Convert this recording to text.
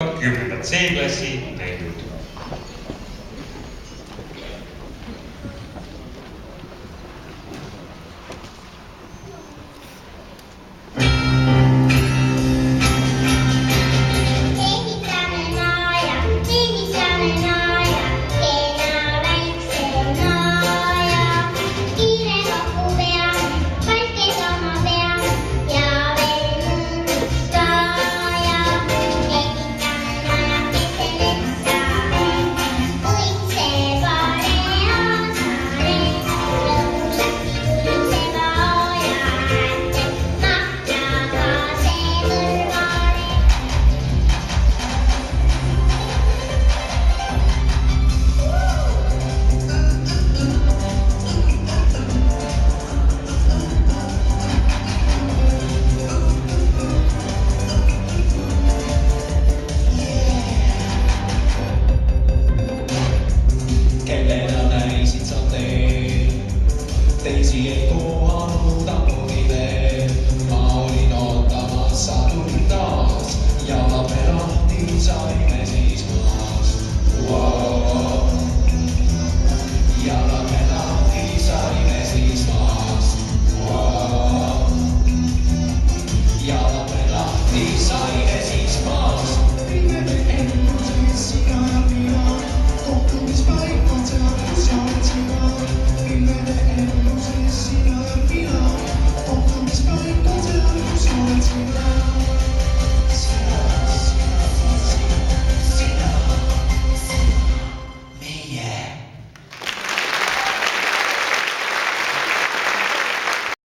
10. C-klassi tehtud. Teisi ei kohanud ammudile, ma olin ootamas, sa tulid taas ja lappe lahti saime siis maas. Ja lappe lahti saime siis maas. Ja lappe lahti saime.